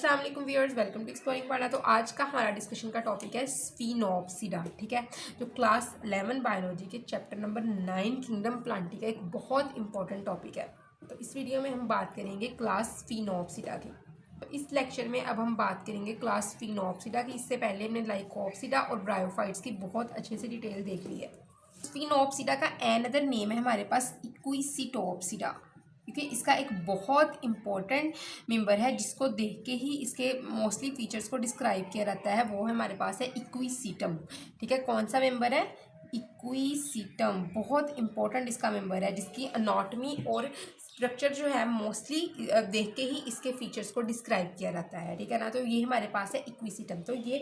अस्सलाम वालेकुम viewers, welcome to exploring पढ़ना। तो आज का हमारा डिस्कशन का टॉपिक है स्फिनोप्सिडा। ठीक है, जो क्लास 11 बायोलॉजी के चैप्टर नंबर 9 किंगडम प्लांटी का एक बहुत इंपॉर्टेंट टॉपिक है। तो इस वीडियो में हम बात करेंगे क्लास स्फिनोप्सिडा की। तो इस लेक्चर में अब हम बात करेंगे क्लास स्फिनोप्सिडा की। इससे पहले हमने लाइकोप्सिडा और ब्रायोफाइट्स की बहुत अच्छे से डिटेल देख ली है। स्फिनोप्सिडा का अनदर नेम है हमारे पास इक्विसिटोप्सिडा, क्योंकि इसका एक बहुत इम्पोर्टेंट मेंबर है जिसको देख के ही इसके मोस्टली फीचर्स को डिस्क्राइब किया जाता है, वो है हमारे पास है इक्विसिटम। ठीक है, कौन सा मेंबर है? इक्विसिटम। बहुत इंपॉर्टेंट इसका मेंबर है जिसकी अनाटमी और स्ट्रक्चर जो है मोस्टली देख के ही इसके फीचर्स को डिस्क्राइब किया जाता है। ठीक है ना, तो ये हमारे पास है इक्विसिटम। तो ये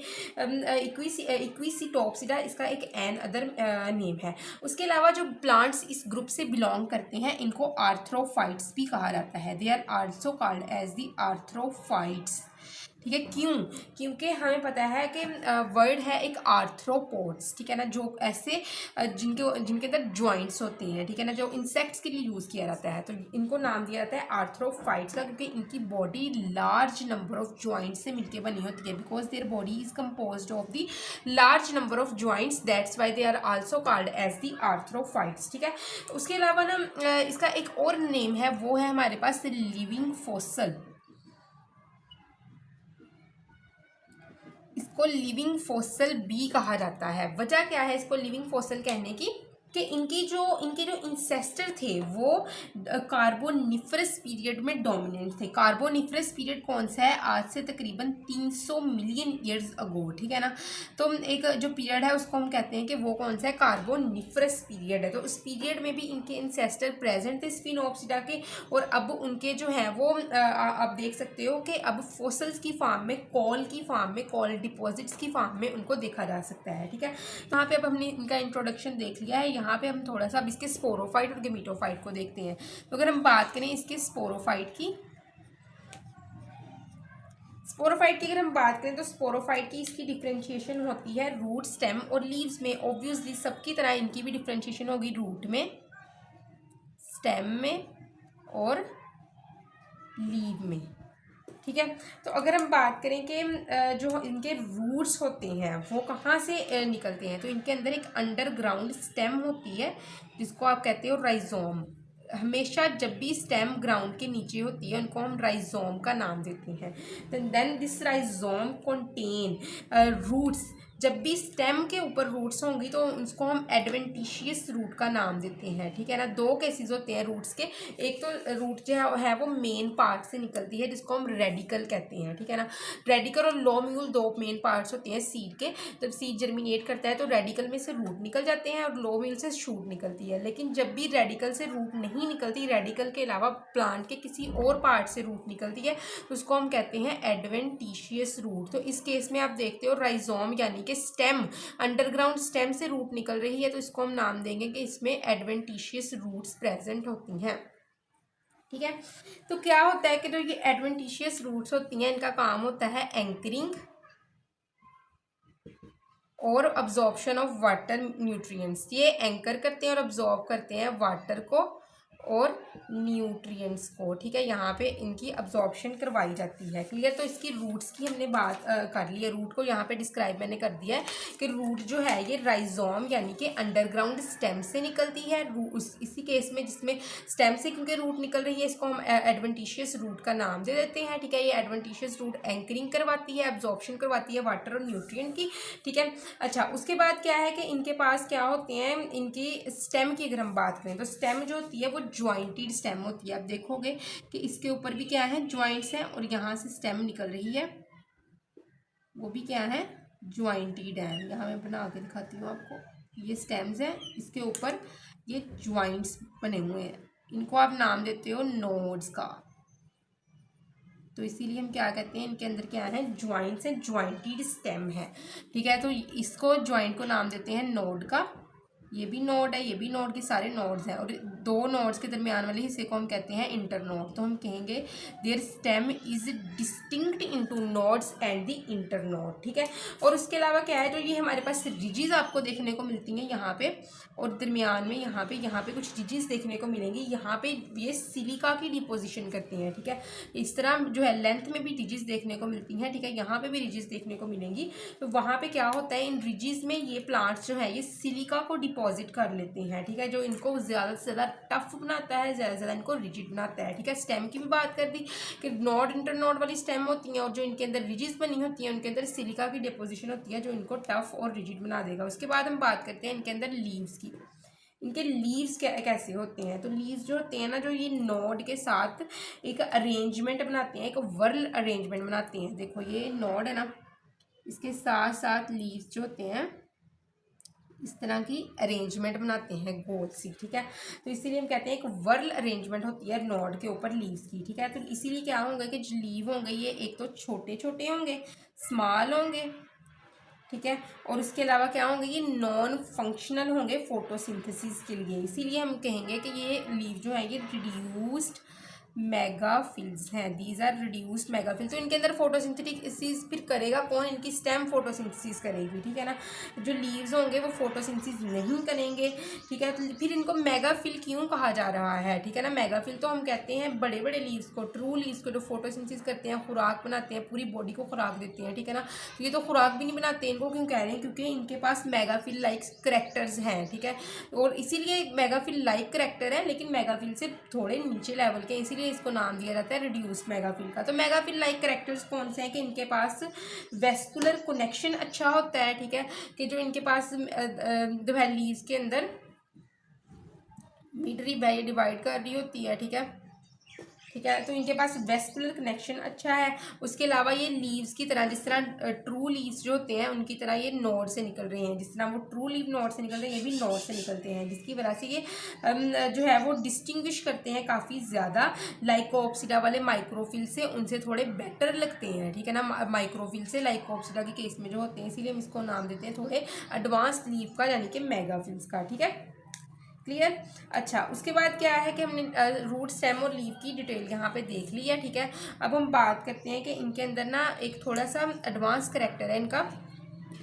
इक्विसिटोप्सिडा इसका एक एन अदर नेम है। उसके अलावा जो प्लांट्स इस ग्रुप से बिलोंग करते हैं इनको आर्थ्रोफाइट्स भी कहा जाता है। They are also called as the arthrophytes. ठीक है, क्यों? क्योंकि हमें पता है कि वर्ड है एक आर्थ्रोपोड्स। ठीक है ना, जो ऐसे जिनके अंदर जॉइंट्स होते हैं। ठीक है ना, जो इंसेक्ट्स के लिए यूज़ किया जाता है, तो इनको नाम दिया जाता है आर्थ्रोफाइट्स का, क्योंकि इनकी body large number of joints से मिलकर बनी होती है। Because their body is composed of the large number of joints, that's why they are also called as the arthrophytes. ठीक है, उसके अलावा ना इसका एक और नेम है, वो है हमारे पास लिविंग फॉसल। इसको लिविंग फॉसल भी कहा जाता है। वजह क्या है इसको लिविंग फॉसल कहने की? कि इनके जो इंसेस्टर थे वो कार्बोनिफरस पीरियड में डोमिनेंट थे। कार्बोनिफरस पीरियड कौन सा है? आज से तकरीबन 300 मिलियन ईयर्स अगो। ठीक है ना, तो एक जो पीरियड है उसको हम कहते हैं कि वो कौन सा है? कार्बोनिफरस पीरियड है। तो उस पीरियड में भी इनके इंसेस्टर प्रेजेंट थे स्फिनोप्सिडा के, और अब उनके जो है वो आप देख सकते हो कि अब फॉसल्स की फॉर्म में, कॉल की फॉर्म में, कॉल डिपॉजिट्स की फॉर्म में उनको देखा जा सकता है। ठीक है, यहाँ पे अब हमने इनका इंट्रोडक्शन देख लिया है। यहाँ पे हम थोड़ा सा अब इसके स्पोरोफाइट और गेमिटोफाइट को देखते हैं। तो अगर हम बात करें इसके स्पोरोफाइट की अगर हम बात करें तो स्पोरोफाइट की इसकी डिफ्रेंशिएशन होती है रूट, स्टेम और लीव्स में। ऑब्वियसली सबकी तरह इनकी भी डिफ्रेंशिएशन होगी रूट में, स्टेम में और लीव में। ठीक है, तो अगर हम बात करें कि जो इनके रूट्स होते हैं वो कहाँ से निकलते हैं, तो इनके अंदर एक अंडरग्राउंड स्टेम होती है जिसको आप कहते हो राइजोम। हमेशा जब भी स्टेम ग्राउंड के नीचे होती है उनको हम राइजोम का नाम देते हैं। Then this rhizome contain roots. जब भी स्टेम के ऊपर रूट्स होंगी तो उसको हम एडवेंटिशियस रूट का नाम देते हैं। ठीक है ना, दो केसेस होते हैं रूट्स के। एक तो रूट जो है वो मेन पार्ट से निकलती है जिसको हम रेडिकल कहते हैं। ठीक है ना, रेडिकल और लोम्यूल दो मेन पार्ट्स होते हैं सीड के। जब सीड जर्मिनेट करता है तो रेडिकल में से रूट निकल जाते हैं और लोम्यूल से शूट निकलती है। लेकिन जब भी रेडिकल से रूट नहीं निकलती, रेडिकल के अलावा प्लांट के किसी और पार्ट से रूट निकलती है, तो उसको हम कहते हैं एडवेंटिशियस रूट। तो इस केस में आप देखते हो राइजोम यानी कि स्टेम, अंडरग्राउंड स्टेम से रूट निकल रही है, तो इसको हम नाम देंगे कि इसमें एडवेंटिशियस रूट्स प्रेजेंट होती हैं। ठीक है, तो क्या होता है कि जो ये एडवेंटिशियस रूट्स होती हैं इनका काम होता है एंकरिंग और अब्जॉर्प्शन ऑफ वाटर न्यूट्रिएंट्स। ये एंकर करते हैं और अब्जॉर्ब करते हैं वाटर को और न्यूट्रिएंट्स को। ठीक है, यहाँ पे इनकी अब्जॉर्प्शन करवाई जाती है। क्लियर? तो इसकी रूट्स की हमने बात कर ली है। रूट को यहाँ पे डिस्क्राइब मैंने कर दिया है कि रूट जो है ये राइजोम यानी कि अंडरग्राउंड स्टेम से निकलती है। इसी केस में जिसमें स्टेम से क्योंकि रूट निकल रही है इसको हम एडवेंटिशियस रूट का नाम दे देते हैं। ठीक है, ये एडवेंटिशियस रूट एंकरिंग करवाती है, अब्जॉर्प्शन करवाती है वाटर और न्यूट्रिएंट की। ठीक है, अच्छा उसके बाद क्या है कि इनके पास क्या होते हैं, इनकी स्टेम की अगर हम बात करें तो स्टेम जो होती है वो ज्वाइंटेड स्टेम होती है। आप देखोगे कि इसके ऊपर भी क्या है, ज्वाइंट्स हैं, और यहाँ से स्टेम निकल रही है वो भी क्या है, ज्वाइंटेड है। यहाँ मैं बना के दिखाती हूँ आपको। ये स्टेम्स हैं, इसके ऊपर ये ज्वाइंट्स बने हुए हैं, इनको आप नाम देते हो नोड्स का। तो इसीलिए हम क्या कहते हैं, इनके अंदर क्या है, ज्वाइंट्स हैं, ज्वाइंटेड स्टेम है। ठीक है, तो इसको ज्वाइंट को नाम देते हैं नोड का। ये भी नोड है, ये भी नोड के सारे नोड्स हैं, और दो नोड्स के दरमियान वाले हिस्से को हम कहते हैं इंटरनोड। तो हम कहेंगे there stem is distinct into nodes and the internode, ठीक है। और उसके अलावा क्या है, जो ये हमारे पास रिजिज आपको देखने को मिलती हैं यहाँ पे, और दरमियान में यहाँ पे कुछ रिजिज देखने को मिलेंगी। यहाँ पे ये सिलिका की डिपोजिशन करती हैं, ठीक है। इस तरह जो है लेंथ में भी रिजिज देखने को मिलती हैं, ठीक है। यहाँ पे भी रिजिज देखने को मिलेंगी। तो वहाँ पे क्या होता है, इन रिजिज में ये प्लांट्स जो है ये सिलिका को डिपॉजिट कर लेते हैं, ठीक है, जो इनको ज़्यादा से ज़्यादा टफ बनाता है, ज़्यादा से ज़्यादा इनको रिजिड बनाता है, ठीक है। स्टेम की भी बात कर दी कि नोड इंटरनोड वाली स्टेम होती हैं, और जो इनके अंदर रिजिज बनी होती हैं उनके अंदर सिलिका की डिपोजिशन होती है जो इनको टफ और रिजिड बना देगा। उसके बाद हम बात करते हैं इनके अंदर लीव्स की। इनके लीव्स कैसे होते हैं, तो लीव्स जो होते हैं ना, जो ये नोड के साथ एक अरेंजमेंट बनाते हैं, एक वर्ल अरेंजमेंट बनाते हैं। देखो ये नोड है ना, इसके साथ साथ लीव्स जो होते हैं इस तरह की अरेंजमेंट बनाते हैं गोल सी, ठीक है। तो इसीलिए हम कहते हैं एक वर्ल अरेंजमेंट होती है नोड के ऊपर लीव्स की, ठीक है। तो इसीलिए क्या होंगे कि जो लीव होंगे ये एक तो छोटे छोटे होंगे, स्मॉल होंगे, ठीक है। और उसके अलावा क्या होंगे, ये नॉन फंक्शनल होंगे फोटोसिंथेसिस के लिए। इसीलिए हम कहेंगे कि ये लीव जो है ये रिड्यूस्ड मेगाफिल्स हैं, दीज आर रिड्यूस्ड मेगाफिल्स। तो इनके अंदर फोटोसिंथेसिस फिर करेगा कौन, इनकी स्टेम फोटोसिंथेसिस करेगी, ठीक है ना। जो लीव्स होंगे वो फोटोसिंथेसिस नहीं करेंगे, ठीक है। तो फिर इनको मेगाफिल क्यों कहा जा रहा है, ठीक है ना। मेगाफिल तो हम कहते हैं बड़े बड़े लीव्स को, ट्रू लीव्स को, जो फोटोसिंथेसिस करते हैं, खुराक बनाते हैं, पूरी बॉडी को खुराक देते हैं, ठीक है ना। तो ये तो खुराक भी नहीं बनाते, इनको क्यों कह रहे हैं, क्योंकि इनके पास मेगाफिल लाइक करैक्टर्स हैं, ठीक है। और इसीलिए मेगाफिल लाइक करैक्टर है, लेकिन मेगाफिल से थोड़े नीचे लेवल के, इसीलिए इसको नाम दिया जाता है रिड्यूस्ड मेगाफिल का। तो मेगाफिल लाइक करैक्टर्स कौन से हैं कि इनके पास वेस्कुलर कनेक्शन अच्छा होता है, ठीक है, कि जो इनके पास लीव्स के अंदर मिडरी बाई डिवाइड कर रही होती है, ठीक है, ठीक है। तो इनके पास वेस्कुलर कनेक्शन अच्छा है। उसके अलावा ये लीव्स की तरह, जिस तरह ट्रू लीव्स जो होते हैं उनकी तरह ये नोड से निकल रहे हैं, जिस तरह वो ट्रू लीव नोड से निकल रहे हैं ये भी नोड से निकलते हैं, जिसकी वजह से ये जो है वो डिस्टिंग्विश करते हैं काफ़ी ज़्यादा लाइकोप्सिडा वाले माइक्रोफिल से, उनसे थोड़े बेटर लगते हैं, ठीक है ना, माइक्रोफिल से लाइकोप्सिडा के केस में जो होते हैं। इसीलिए हम इसको नाम देते हैं थोड़े एडवांस लीव का, यानी कि मेगाफिल्स का, ठीक है, क्लियर। अच्छा, उसके बाद क्या है कि हमने रूट स्टेम और लीव की डिटेल यहाँ पे देख ली है, ठीक है। अब हम बात करते हैं कि इनके अंदर ना एक थोड़ा सा एडवांस करैक्टर है इनका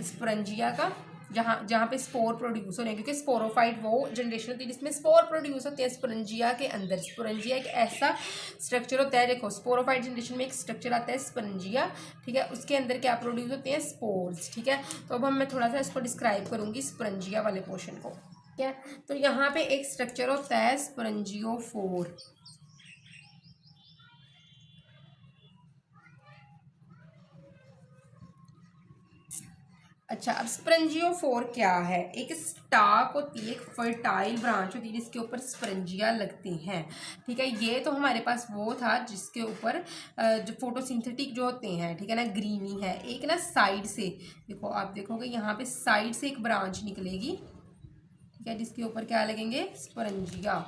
स्पोरेंजिया का, जहाँ पे स्पोर प्रोड्यूस हो रहे हैं, क्योंकि स्पोरोफाइट वो जनरेशन होती है जिसमें स्पोर प्रोड्यूस होते हैं स्पोरेंजिया के अंदर। स्पोरेंजिया एक ऐसा स्ट्रक्चर होता है, देखो स्पोरोफाइट जनरेशन में एक स्ट्रक्चर आता है स्पोरेंजिया, ठीक है, उसके अंदर क्या प्रोड्यूस होते हैं, स्पोर्स, ठीक है। तो अब मैं थोड़ा सा इसको डिस्क्राइब करूँगी स्पोरेंजिया वाले पोर्शन को, क्या। तो यहाँ पे एक स्ट्रक्चर होता है स्पोरेंजियोफोर, अच्छा। अब स्पोरेंजियोफोर क्या है, एक स्टाक होती है, एक फर्टाइल ब्रांच होती है जिसके ऊपर स्पोरेंजिया लगती हैं, ठीक है। ये तो हमारे पास वो था जिसके ऊपर जो फोटोसिंथेटिक जो होते हैं, ठीक है ना, ग्रीनी है। एक ना साइड से देखो, आप देखोगे यहाँ पे साइड से एक ब्रांच निकलेगी, ठीक है, जिसके ऊपर क्या लगेंगे, स्पोरेंजिया,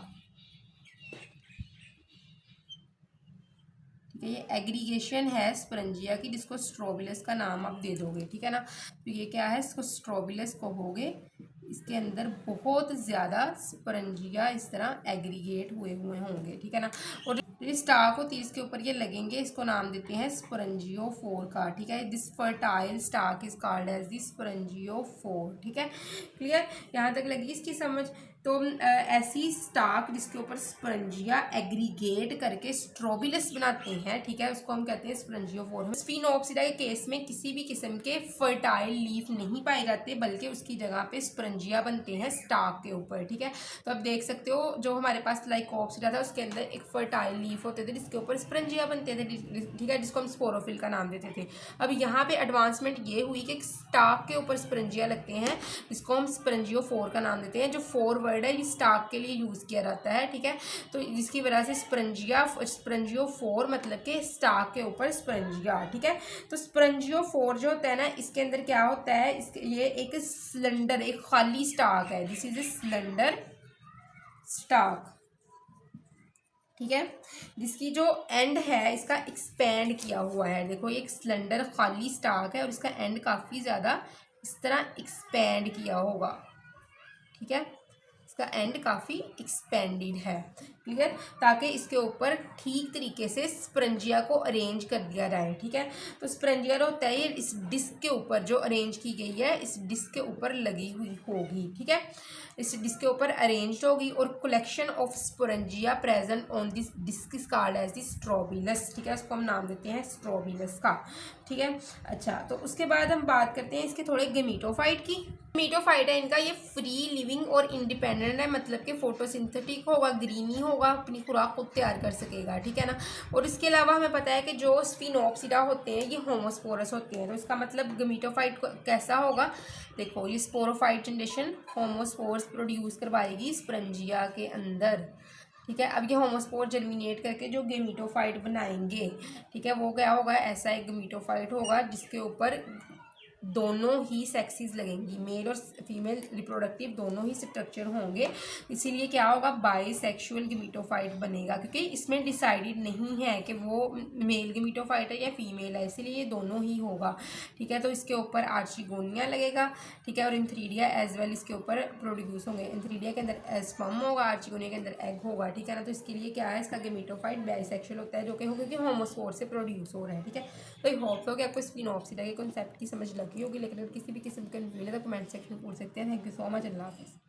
ठीक है। ये एग्रीगेशन है स्पोरेंजिया की, जिसको स्ट्रोबिलस का नाम आप दे दोगे, ठीक है ना। तो ये क्या है, इसको स्ट्रोबिलस कहोगे। इसके अंदर बहुत ज़्यादा स्पोरेंजिया इस तरह एग्रीगेट हुए होंगे, ठीक है ना। और जो स्टाक होती है इसके ऊपर ये लगेंगे, इसको नाम देते हैं स्पोरेंजियोफोर का, ठीक है। This fertile stalk is called as this sporangiophore, ठीक है, क्लियर। यहाँ तक लगी इसकी समझ। तो ऐसी स्टाक जिसके ऊपर स्पोरेंजिया एग्रीगेट करके स्ट्रोबिलस बनाते हैं, ठीक है, उसको हम कहते हैं स्पोरेंजियोफोर। स्फिनोप्सिडा के केस में किसी भी किस्म के फर्टाइल लीफ नहीं पाए जाते, बल्कि उसकी जगह पे स्पोरेंजिया बनते हैं स्टाक के ऊपर, ठीक है। तो अब देख सकते हो जो हमारे पास लाइकोप्सिडा था उसके अंदर एक फर्टाइल लीफ होते थे जिसके ऊपर स्पोरेंजिया बनते थे, ठीक है, जिसको हम स्पोरोफिल का नाम देते थे। अब यहाँ पे एडवांसमेंट ये हुई कि स्टाक के ऊपर स्पोरेंजिया लगते हैं, जिसको हम स्पोरेंजियोफोर का नाम देते हैं। जो फोर वर्ड है ये स्टाक के लिए यूज़ किया जाता है, ठीक है। तो जिसकी वजह से स्पोरेंजियोफोर मतलब कि स्टाक के ऊपर स्पोरेंजिया, ठीक है। तो स्पोरेंजियोफोर जो होता है ना, इसके अंदर क्या होता है, ये एक सिलेंडर, एक खाली स्टाक है, this is a cylinder stock, ठीक है, जिसकी जो एंड है इसका एक्सपेंड किया हुआ है। देखो ये एक सिलेंडर खाली स्टाक है और इसका एंड काफ़ी ज़्यादा इस तरह एक्सपेंड किया होगा, ठीक है, इसका एंड काफ़ी एक्सपेंडेड है, क्लियर, ताकि इसके ऊपर ठीक तरीके से स्पंजिया को अरेंज कर दिया जाए, ठीक है। तो स्पंजिया होता है ये इस डिस्क के ऊपर जो अरेंज की गई है इस डिस्क के ऊपर लगी हुई होगी, ठीक है, इस डिस्क के ऊपर अरेंज होगी और collection of sporangia present on this disc is called as the strobilus, ठीक है, उसको हम नाम देते हैं स्ट्रोबिलस का, ठीक है। अच्छा, तो उसके बाद हम बात करते हैं इसके थोड़े गेमीटोफाइट की। गेमीटोफाइट है इनका, ये फ्री लिविंग और इंडिपेंडेंट है, मतलब कि फोटोसिंथेटिक होगा, ग्रीनी होगा, अपनी खुराक खुद तैयार कर सकेगा, ठीक है ना। और इसके अलावा हमें पता है कि जो स्पिनोप्सिडा होते हैं ये होमोस्पोरस होते हैं, तो इसका मतलब गेमीटोफाइट कैसा होगा, देखो ये स्पोरोफाइट जनरेशन होमोस्पोर्स प्रोड्यूस करवाएगी स्पंजिया के अंदर, ठीक है। अब ये होमोस्पोर जर्मिनेट करके जो गेमीटोफाइट बनाएंगे, ठीक है, वो क्या होगा, ऐसा एक गेमीटोफाइट होगा जिसके ऊपर दोनों ही सेक्सेस लगेंगी, मेल और फीमेल रिप्रोडक्टिव दोनों ही स्ट्रक्चर होंगे, इसीलिए क्या होगा, बाइसेक्सुअल गेमीटोफाइट बनेगा, क्योंकि इसमें डिसाइडेड नहीं है कि वो मेल गेमीटोफाइट है या फीमेल है, इसीलिए ये दोनों ही होगा, ठीक है। तो इसके ऊपर आर्चिगोनिया लगेगा, ठीक है, और इंथ्रीडिया एज वेल इसके ऊपर प्रोड्यूस होंगे, इंथ्रीडिया के अंदर स्पर्म होगा, आर्चिगोनिया के अंदर एग होगा, ठीक है ना। तो इसके लिए क्या है, इसका गेमीटोफाइट बाइसेक्सुअल होता है, जो कि होगा कि होमोस्पोर से प्रोड्यूस हो रहा है, ठीक है। तो आई होप कि आपको स्पिनोप्सिडा के कॉन्सेप्ट की समझ लगी होगी, लेकिन अगर किसी भी किस्म का कंफ्यूजन है तो कमेंट सेक्शन में पूछ सकते हैं। थैंक यू सो मच, अल्लाह हाफिज़।